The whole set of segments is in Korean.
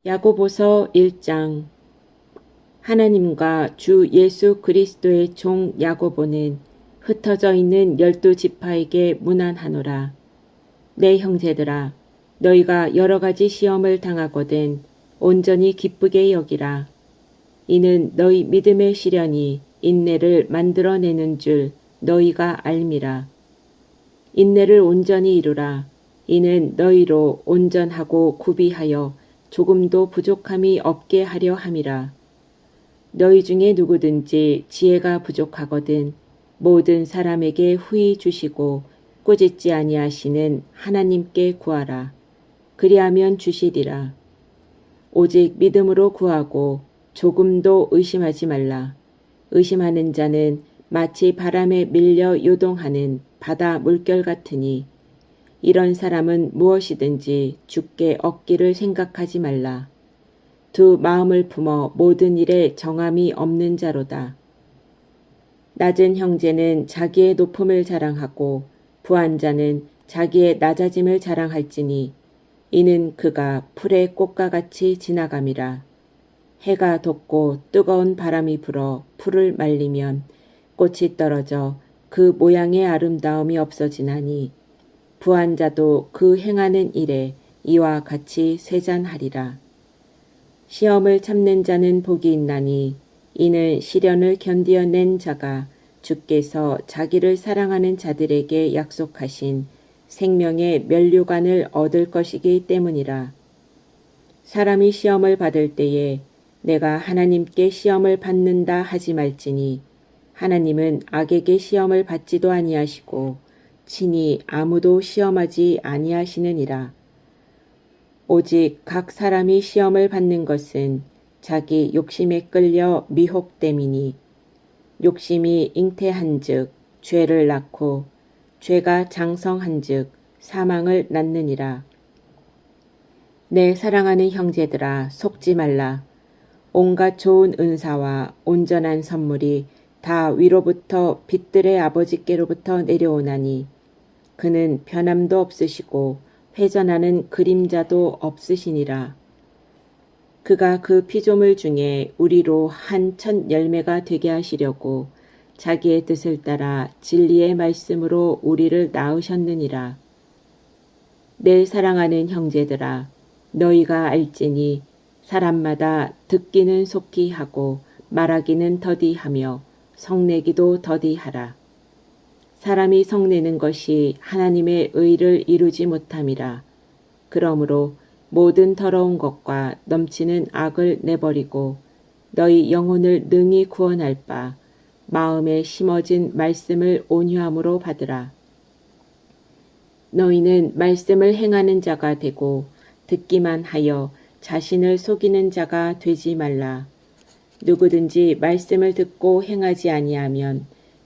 야고보서 1장. 하나님과 주 예수 그리스도의 종 야고보는 흩어져 있는 12지파에게 문안하노라. 내 형제들아, 너희가 여러 가지 시험을 당하거든 온전히 기쁘게 여기라. 이는 너희 믿음의 시련이 인내를 만들어내는 줄 너희가 알미라. 인내를 온전히 이루라. 이는 너희로 온전하고 구비하여 조금도 부족함이 없게 하려 함이라. 너희 중에 누구든지 지혜가 부족하거든 모든 사람에게 후히 주시고 꾸짖지 아니하시는 하나님께 구하라. 그리하면 주시리라. 오직 믿음으로 구하고 조금도 의심하지 말라. 의심하는 자는 마치 바람에 밀려 요동하는 바다 물결 같으니 이런 사람은 무엇이든지 주께 얻기를 생각하지 말라. 두 마음을 품어 모든 일에 정함이 없는 자로다. 낮은 형제는 자기의 높음을 자랑하고 부한 자는 자기의 낮아짐을 자랑할지니 이는 그가 풀의 꽃과 같이 지나감이라. 해가 돋고 뜨거운 바람이 불어 풀을 말리면 꽃이 떨어져 그 모양의 아름다움이 없어지나니 부한 자도 그 행하는 일에 이와 같이 쇠잔하리라. 시험을 참는 자는 복이 있나니 이는 시련을 견디어낸 자가 주께서 자기를 사랑하는 자들에게 약속하신 생명의 면류관을 얻을 것이기 때문이라. 사람이 시험을 받을 때에 내가 하나님께 시험을 받는다 하지 말지니 하나님은 악에게 시험을 받지도 아니하시고 친히 아무도 시험하지 아니하시느니라. 오직 각 사람이 시험을 받는 것은 자기 욕심에 끌려 미혹됨이니 욕심이 잉태한즉 죄를 낳고 죄가 장성한즉 사망을 낳느니라. 내 사랑하는 형제들아, 속지 말라. 온갖 좋은 은사와 온전한 선물이 다 위로부터 빛들의 아버지께로부터 내려오나니 그는 변함도 없으시고 회전하는 그림자도 없으시니라. 그가 그 피조물 중에 우리로 한 첫 열매가 되게 하시려고 자기의 뜻을 따라 진리의 말씀으로 우리를 낳으셨느니라. 내 사랑하는 형제들아, 너희가 알지니 사람마다 듣기는 속히 하고 말하기는 더디하며 성내기도 더디하라. 사람이 성내는 것이 하나님의 의를 이루지 못함이라. 그러므로 모든 더러운 것과 넘치는 악을 내버리고 너희 영혼을 능히 구원할 바 마음에 심어진 말씀을 온유함으로 받으라. 너희는 말씀을 행하는 자가 되고 듣기만 하여 자신을 속이는 자가 되지 말라. 누구든지 말씀을 듣고 행하지 아니하면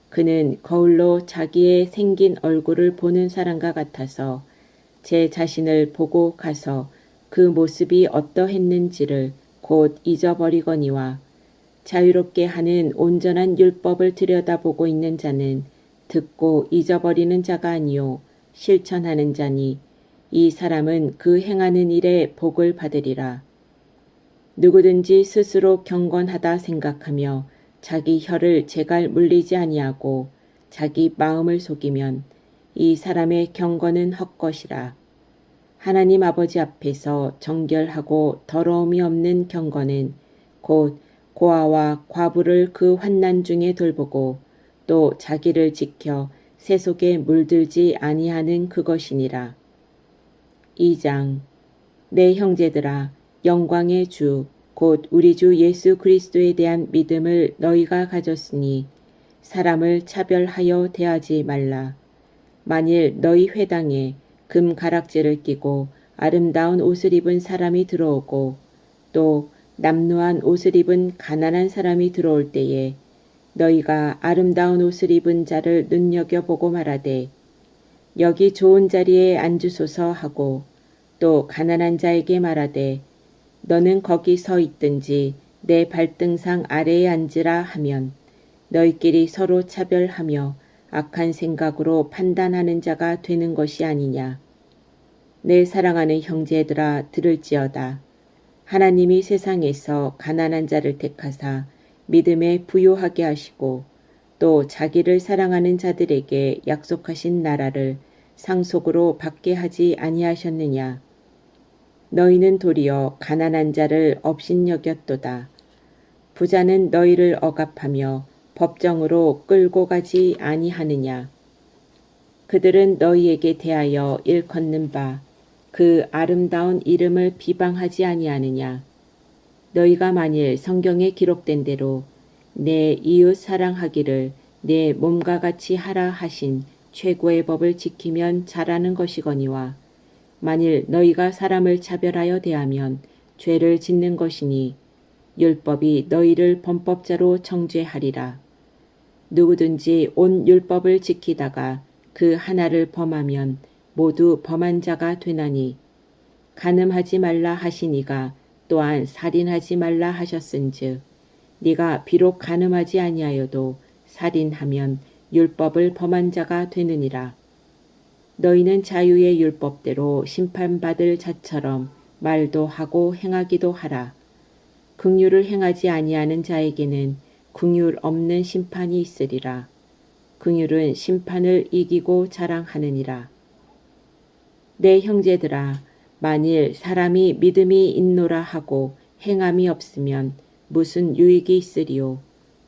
그는 거울로 자기의 생긴 얼굴을 보는 사람과 같아서 제 자신을 보고 가서 그 모습이 어떠했는지를 곧 잊어버리거니와 자유롭게 하는 온전한 율법을 들여다보고 있는 자는 듣고 잊어버리는 자가 아니요 실천하는 자니 이 사람은 그 행하는 일에 복을 받으리라. 누구든지 스스로 경건하다 생각하며 자기 혀를 제갈 물리지 아니하고 자기 마음을 속이면 이 사람의 경건은 헛것이라. 하나님 아버지 앞에서 정결하고 더러움이 없는 경건은 곧 고아와 과부를 그 환난 중에 돌보고 또 자기를 지켜 새 속에 물들지 아니하는 그것이니라. 2장. 내 형제들아, 영광의 주 곧 우리 주 예수 그리스도에 대한 믿음을 너희가 가졌으니 사람을 차별하여 대하지 말라. 만일 너희 회당에 금 가락지를 끼고 아름다운 옷을 입은 사람이 들어오고 또 남루한 옷을 입은 가난한 사람이 들어올 때에 너희가 아름다운 옷을 입은 자를 눈여겨보고 말하되 여기 좋은 자리에 앉으소서 하고 또 가난한 자에게 말하되 너는 거기 서 있든지 내 발등상 아래에 앉으라 하면 너희끼리 서로 차별하며 악한 생각으로 판단하는 자가 되는 것이 아니냐. 내 사랑하는 형제들아, 들을지어다. 하나님이 세상에서 가난한 자를 택하사 믿음에 부요하게 하시고 또 자기를 사랑하는 자들에게 약속하신 나라를 상속으로 받게 하지 아니하셨느냐. 너희는 도리어 가난한 자를 업신여겼도다. 부자는 너희를 억압하며 법정으로 끌고 가지 아니하느냐. 그들은 너희에게 대하여 일컫는 바 그 아름다운 이름을 비방하지 아니하느냐. 너희가 만일 성경에 기록된 대로 내 이웃 사랑하기를 내 몸과 같이 하라 하신 최고의 법을 지키면 잘하는 것이거니와 만일 너희가 사람을 차별하여 대하면 죄를 짓는 것이니 율법이 너희를 범법자로 정죄하리라. 누구든지 온 율법을 지키다가 그 하나를 범하면 모두 범한 자가 되나니 간음하지 말라 하시니가 또한 살인하지 말라 하셨은즉 네가 비록 간음하지 아니하여도 살인하면 율법을 범한 자가 되느니라. 너희는 자유의 율법대로 심판받을 자처럼 말도 하고 행하기도 하라. 긍휼을 행하지 아니하는 자에게는 긍휼 없는 심판이 있으리라. 긍휼은 심판을 이기고 자랑하느니라. 내 형제들아, 만일 사람이 믿음이 있노라 하고 행함이 없으면 무슨 유익이 있으리요.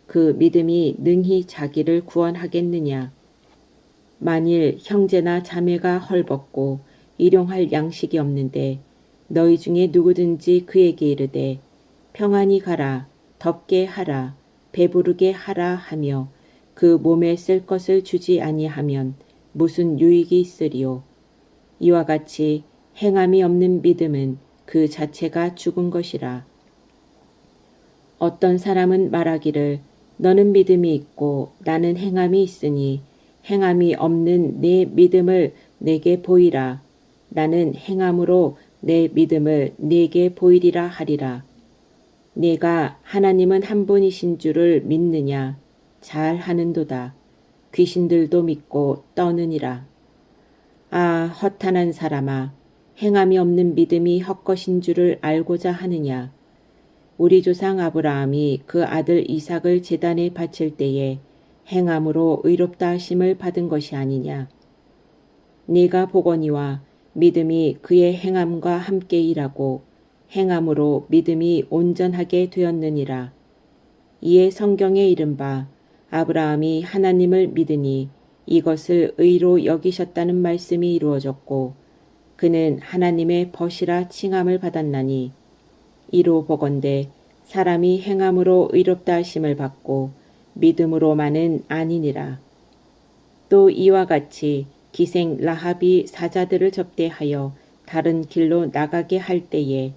그 믿음이 능히 자기를 구원하겠느냐. 만일 형제나 자매가 헐벗고 일용할 양식이 없는데 너희 중에 누구든지 그에게 이르되 평안히 가라, 덥게 하라, 배부르게 하라 하며 그 몸에 쓸 것을 주지 아니하면 무슨 유익이 있으리요. 이와 같이 행함이 없는 믿음은 그 자체가 죽은 것이라. 어떤 사람은 말하기를 너는 믿음이 있고 나는 행함이 있으니 행함이 없는 내 믿음을 내게 보이라. 나는 행함으로 내 믿음을 내게 보이리라 하리라. 네가 하나님은 한 분이신 줄을 믿느냐? 잘 하는도다. 귀신들도 믿고 떠느니라. 아, 허탄한 사람아, 행함이 없는 믿음이 헛것인 줄을 알고자 하느냐? 우리 조상 아브라함이 그 아들 이삭을 제단에 바칠 때에 행함으로 의롭다 하심을 받은 것이 아니냐? 네가 보거니와 믿음이 그의 행함과 함께 일하고 행함으로 믿음이 온전하게 되었느니라. 이에 성경에 이른바 아브라함이 하나님을 믿으니 이것을 의로 여기셨다는 말씀이 이루어졌고 그는 하나님의 벗이라 칭함을 받았나니 이로 보건대 사람이 행함으로 의롭다 하심을 받고 믿음으로만은 아니니라. 또 이와 같이 기생 라합이 사자들을 접대하여 다른 길로 나가게 할 때에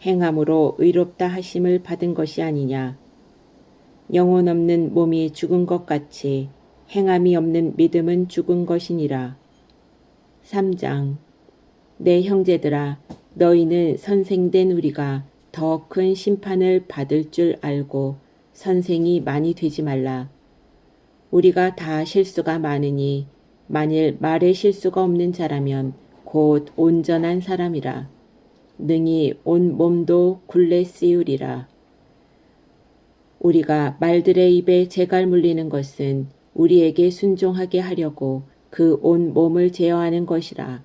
행함으로 의롭다 하심을 받은 것이 아니냐. 영혼 없는 몸이 죽은 것 같이 행함이 없는 믿음은 죽은 것이니라. 3장. 내 형제들아, 너희는 선생된 우리가 더 큰 심판을 받을 줄 알고 선생이 많이 되지 말라. 우리가 다 실수가 많으니 만일 말에 실수가 없는 자라면 곧 온전한 사람이라. 능히 온 몸도 굴레 씌우리라. 우리가 말들의 입에 재갈 물리는 것은 우리에게 순종하게 하려고 그 온 몸을 제어하는 것이라.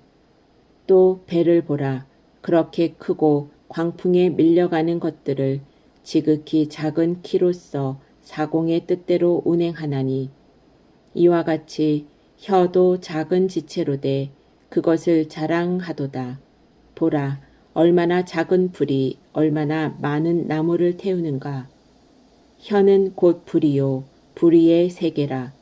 또 배를 보라. 그렇게 크고 광풍에 밀려가는 것들을 지극히 작은 키로서 사공의 뜻대로 운행하나니 이와 같이 혀도 작은 지체로 돼 그것을 자랑하도다. 보라, 얼마나 작은 불이 얼마나 많은 나무를 태우는가. 혀는 곧 불이요 불의의 세계라.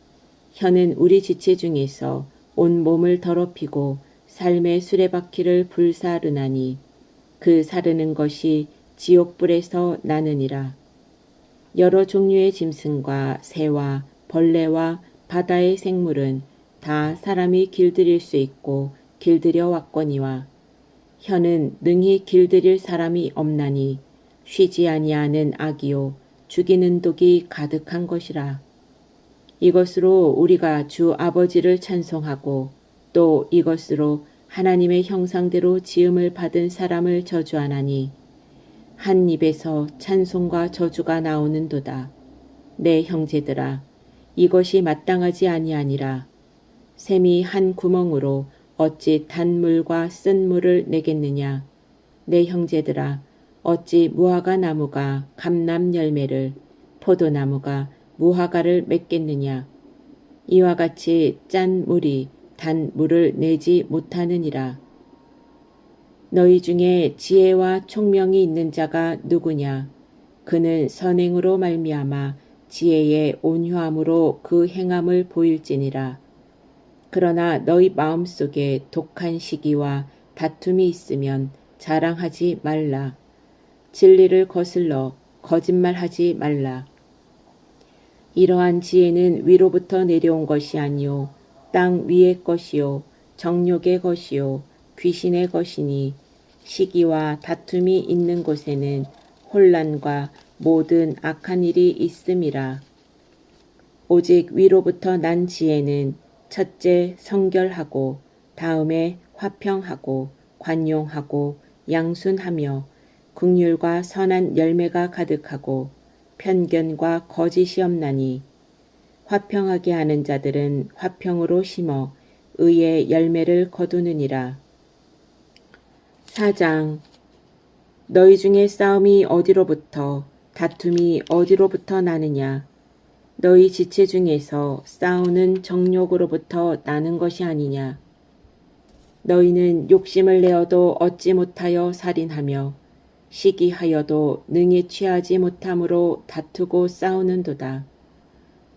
혀는 우리 지체 중에서 온 몸을 더럽히고 삶의 수레바퀴를 불사르나니 그 사르는 것이 지옥불에서 나느니라. 여러 종류의 짐승과 새와 벌레와 바다의 생물은 다 사람이 길들일 수 있고 길들여 왔거니와 혀는 능히 길들일 사람이 없나니 쉬지 아니하는 악이요 죽이는 독이 가득한 것이라. 이것으로 우리가 주 아버지를 찬송하고 또 이것으로 하나님의 형상대로 지음을 받은 사람을 저주하나니 한 입에서 찬송과 저주가 나오는도다. 내 형제들아, 이것이 마땅하지 아니하니라. 샘이 한 구멍으로 어찌 단물과 쓴 물을 내겠느냐. 내 형제들아, 어찌 무화과 나무가 감람 열매를, 포도나무가 무화과를 맺겠느냐. 이와 같이 짠 물이 단 물을 내지 못하느니라. 너희 중에 지혜와 총명이 있는 자가 누구냐? 그는 선행으로 말미암아 지혜의 온유함으로 그 행함을 보일지니라. 그러나 너희 마음속에 독한 시기와 다툼이 있으면 자랑하지 말라. 진리를 거슬러 거짓말하지 말라. 이러한 지혜는 위로부터 내려온 것이 아니요 땅 위의 것이요 정욕의 것이요 귀신의 것이니 시기와 다툼이 있는 곳에는 혼란과 모든 악한 일이 있음이라. 오직 위로부터 난 지혜는 첫째 성결하고 다음에 화평하고 관용하고 양순하며 긍휼과 선한 열매가 가득하고 편견과 거짓이 없나니 화평하게 하는 자들은 화평으로 심어 의의 열매를 거두느니라. 4장. 너희 중에 싸움이 어디로부터 다툼이 어디로부터 나느냐. 너희 지체 중에서 싸우는 정욕으로부터 나는 것이 아니냐. 너희는 욕심을 내어도 얻지 못하여 살인하며 시기하여도 능히 취하지 못함으로 다투고 싸우는도다.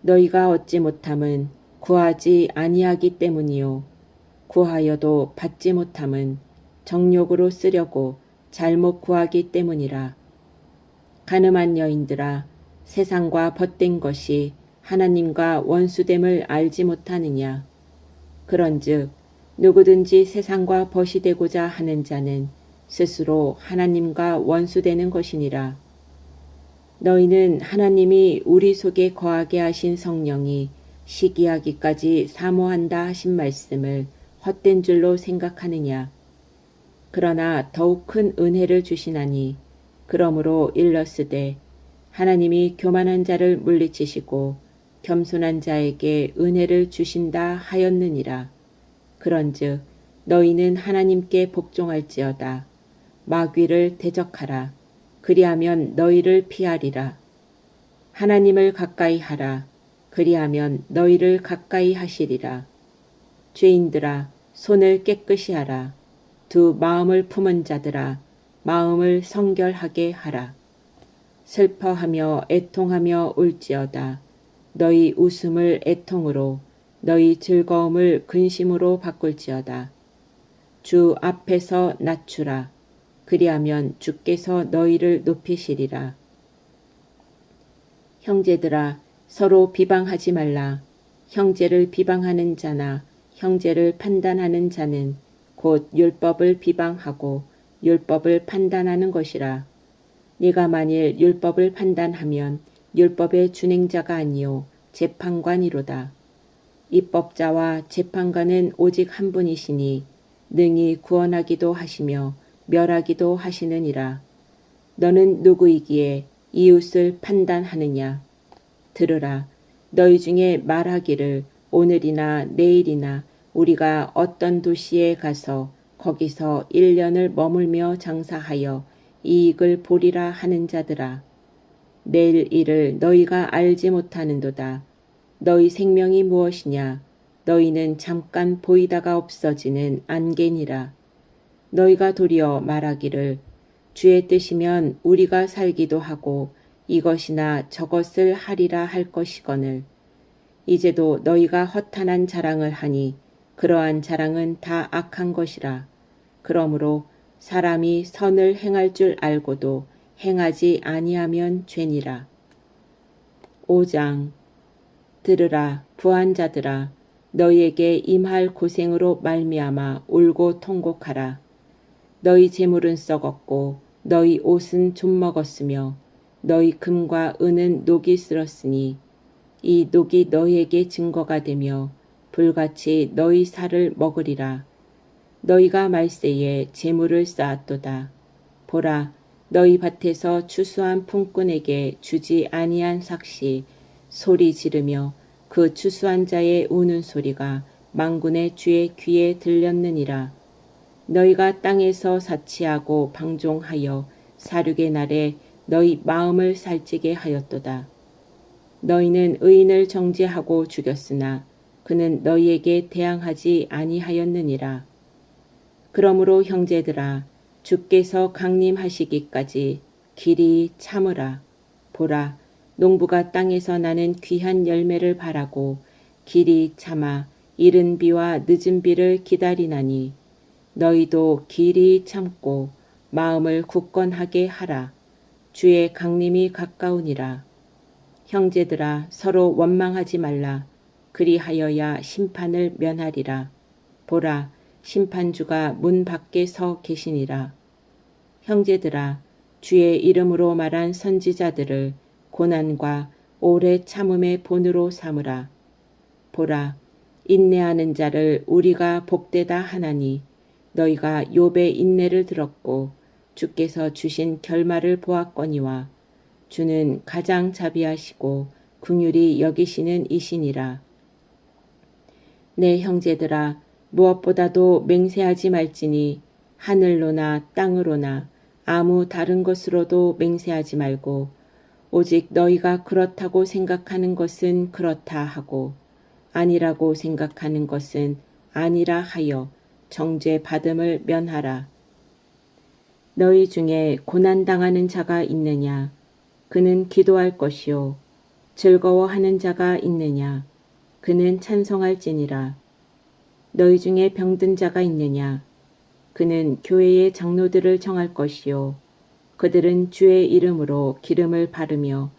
너희가 얻지 못함은 구하지 아니하기 때문이요 구하여도 받지 못함은 정욕으로 쓰려고 잘못 구하기 때문이라. 가늠한 여인들아, 세상과 벗된 것이 하나님과 원수됨을 알지 못하느냐. 그런즉 누구든지 세상과 벗이 되고자 하는 자는 스스로 하나님과 원수되는 것이니라. 너희는 하나님이 우리 속에 거하게 하신 성령이 시기하기까지 사모한다 하신 말씀을 헛된 줄로 생각하느냐. 그러나 더욱 큰 은혜를 주시나니 그러므로 일렀으되 하나님이 교만한 자를 물리치시고 겸손한 자에게 은혜를 주신다 하였느니라. 그런즉 너희는 하나님께 복종할지어다. 마귀를 대적하라. 그리하면 너희를 피하리라. 하나님을 가까이 하라. 그리하면 너희를 가까이 하시리라. 죄인들아, 손을 깨끗이 하라. 두 마음을 품은 자들아, 마음을 성결하게 하라. 슬퍼하며 애통하며 울지어다. 너희 웃음을 애통으로, 너희 즐거움을 근심으로 바꿀지어다. 주 앞에서 낮추라. 그리하면 주께서 너희를 높이시리라. 형제들아, 서로 비방하지 말라. 형제를 비방하는 자나 형제를 판단하는 자는 곧 율법을 비방하고 율법을 판단하는 것이라. 네가 만일 율법을 판단하면 율법의 준행자가 아니요 재판관이로다. 입법자와 재판관은 오직 한 분이시니 능히 구원하기도 하시며 멸하기도 하시느니라. 너는 누구이기에 이웃을 판단하느냐. 들으라. 너희 중에 말하기를 오늘이나 내일이나 우리가 어떤 도시에 가서 거기서 1년을 머물며 장사하여 이익을 보리라 하는 자들아. 내일 일을 너희가 알지 못하는도다. 너희 생명이 무엇이냐. 너희는 잠깐 보이다가 없어지는 안개니라. 너희가 도리어 말하기를 주의 뜻이면 우리가 살기도 하고 이것이나 저것을 하리라 할 것이거늘. 이제도 너희가 허탄한 자랑을 하니 그러한 자랑은 다 악한 것이라. 그러므로 사람이 선을 행할 줄 알고도 행하지 아니하면 죄니라. 5장. 들으라 부한 자들아, 너희에게 임할 고생으로 말미암아 울고 통곡하라. 너희 재물은 썩었고 너희 옷은 좀 먹었으며 너희 금과 은은 녹이 쓸었으니 이 녹이 너희에게 증거가 되며 불같이 너희 살을 먹으리라. 너희가 말세에 재물을 쌓았도다. 보라, 너희 밭에서 추수한 품꾼에게 주지 아니한 삭시 소리 지르며 그 추수한 자의 우는 소리가 만군의 주의 귀에 들렸느니라. 너희가 땅에서 사치하고 방종하여 사륙의 날에 너희 마음을 살찌게 하였도다. 너희는 의인을 정죄하고 죽였으나 그는 너희에게 대항하지 아니하였느니라. 그러므로 형제들아, 주께서 강림하시기까지 길이 참으라. 보라, 농부가 땅에서 나는 귀한 열매를 바라고 길이 참아 이른 비와 늦은 비를 기다리나니 너희도 길이 참고 마음을 굳건하게 하라. 주의 강림이 가까우니라. 형제들아, 서로 원망하지 말라. 그리하여야 심판을 면하리라. 보라, 심판주가 문 밖에 서 계시니라. 형제들아, 주의 이름으로 말한 선지자들을 고난과 오래 참음의 본으로 삼으라. 보라, 인내하는 자를 우리가 복되다 하나니 너희가 욥의 인내를 들었고 주께서 주신 결말을 보았거니와 주는 가장 자비하시고 긍휼히 여기시는 이시니라. 내 형제들아, 무엇보다도 맹세하지 말지니 하늘로나 땅으로나 아무 다른 것으로도 맹세하지 말고 오직 너희가 그렇다고 생각하는 것은 그렇다 하고 아니라고 생각하는 것은 아니라 하여 정죄 받음을 면하라. 너희 중에 고난당하는 자가 있느냐? 그는 기도할 것이요. 즐거워하는 자가 있느냐? 그는 찬송할지니라. 너희 중에 병든 자가 있느냐? 그는 교회의 장로들을 정할 것이요. 그들은 주의 이름으로 기름을 바르며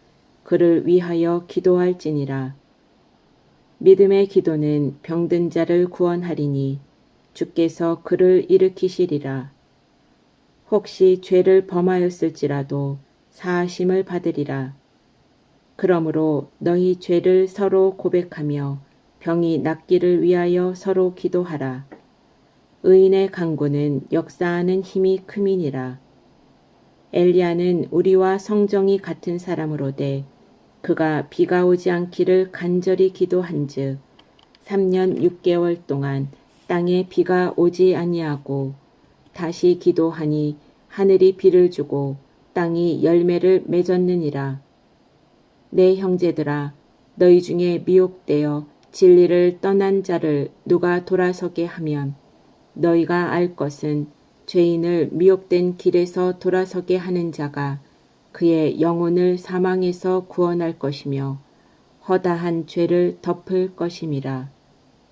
그를 위하여 기도할지니라. 믿음의 기도는 병든 자를 구원하리니 주께서 그를 일으키시리라. 혹시 죄를 범하였을지라도 사하심을 받으리라. 그러므로 너희 죄를 서로 고백하며 병이 낫기를 위하여 서로 기도하라. 의인의 간구는 역사하는 힘이 큼이니라. 엘리야는 우리와 성정이 같은 사람으로되 그가 비가 오지 않기를 간절히 기도한즉 3년 6개월 동안 땅에 비가 오지 아니하고 다시 기도하니 하늘이 비를 주고 땅이 열매를 맺었느니라. 내 형제들아, 너희 중에 미혹되어 진리를 떠난 자를 누가 돌아서게 하면 너희가 알 것은 죄인을 미혹된 길에서 돌아서게 하는 자가 그의 영혼을 사망에서 구원할 것이며 허다한 죄를 덮을 것임이라.